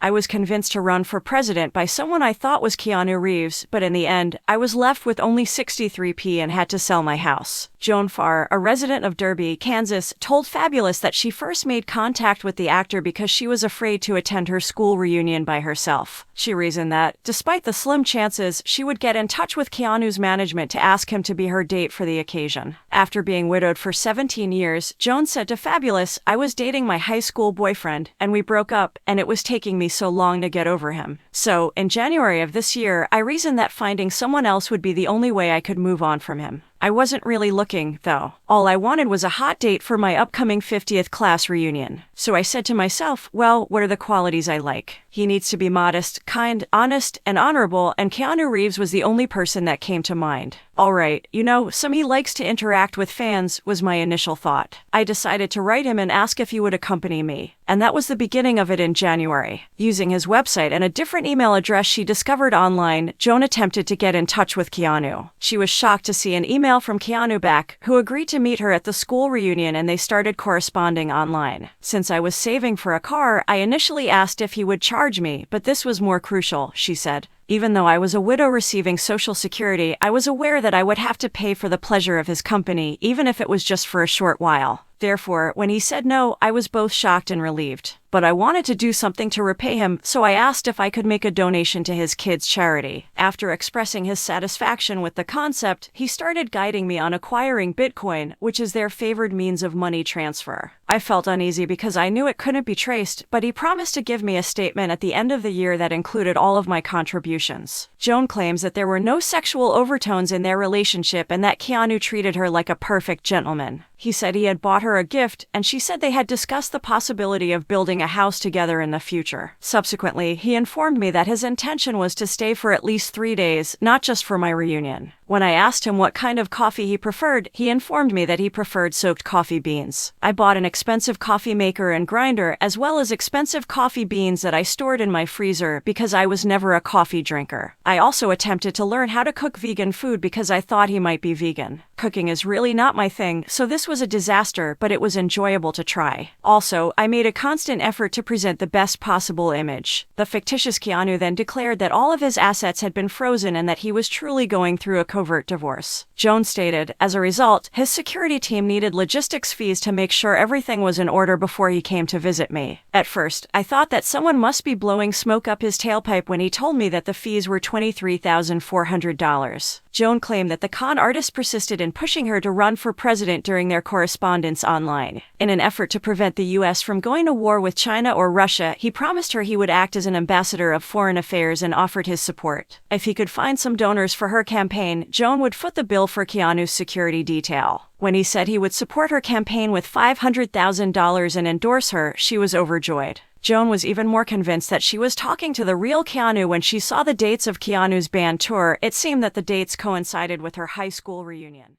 I was convinced to run for president by someone I thought was Keanu Reeves, but in the end, I was left with only 63p and had to sell my house. Joan Farr, a resident of Derby, Kansas, told Fabulous that she first made contact with the actor because she was afraid to attend her school reunion by herself. She reasoned that, despite the slim chances, she would get in touch with Keanu's management to ask him to be her date for the occasion. After being widowed for 17 years, Joan said to Fabulous, "I was dating my high school boyfriend, and we broke up, and it was taking me so long to get over him. So, in January of this year, I reasoned that finding someone else would be the only way I could move on from him. I wasn't really looking, though. All I wanted was a hot date for my upcoming 50th class reunion. So I said to myself, well, what are the qualities I like? He needs to be modest, kind, honest, and honorable, and Keanu Reeves was the only person that came to mind. All right, he likes to interact with fans, was my initial thought. I decided to write him and ask if he would accompany me. And that was the beginning of it in January. Using his website and a different email address she discovered online, Joan attempted to get in touch with Keanu. She was shocked to see an email from Keanu back, who agreed to meet her at the school reunion, and they started corresponding online. Since I was saving for a car, I initially asked if he would charge me, but this was more crucial, she said. Even though I was a widow receiving Social Security, I was aware that I would have to pay for the pleasure of his company, even if it was just for a short while. Therefore, when he said no, I was both shocked and relieved. But I wanted to do something to repay him, so I asked if I could make a donation to his kids' charity. After expressing his satisfaction with the concept, he started guiding me on acquiring Bitcoin, which is their favored means of money transfer. I felt uneasy because I knew it couldn't be traced, but he promised to give me a statement at the end of the year that included all of my contributions. Joan claims that there were no sexual overtones in their relationship and that Keanu treated her like a perfect gentleman. He said he had bought her a gift, and she said they had discussed the possibility of building a house together in the future. Subsequently, he informed me that his intention was to stay for at least 3 days, not just for my reunion. When I asked him what kind of coffee he preferred, he informed me that he preferred soaked coffee beans. I bought an expensive coffee maker and grinder, as well as expensive coffee beans that I stored in my freezer because I was never a coffee drinker. I also attempted to learn how to cook vegan food because I thought he might be vegan. Cooking is really not my thing, so this was a disaster, but it was enjoyable to try. Also, I made a constant effort to present the best possible image. The fictitious Keanu then declared that all of his assets had been frozen and that he was truly going through a covert divorce. Joan stated, as a result, his security team needed logistics fees to make sure everything was in order before he came to visit me. At first, I thought that someone must be blowing smoke up his tailpipe when he told me that the fees were $23,400. Joan claimed that the con artist persisted in pushing her to run for president during their correspondence online. In an effort to prevent the U.S. from going to war with China or Russia, he promised her he would act as an ambassador of foreign affairs and offered his support. If he could find some donors for her campaign, Joan would foot the bill for Keanu's security detail. When he said he would support her campaign with $500,000 and endorse her, she was overjoyed. Joan was even more convinced that she was talking to the real Keanu when she saw the dates of Keanu's band tour. It seemed that the dates coincided with her high school reunion.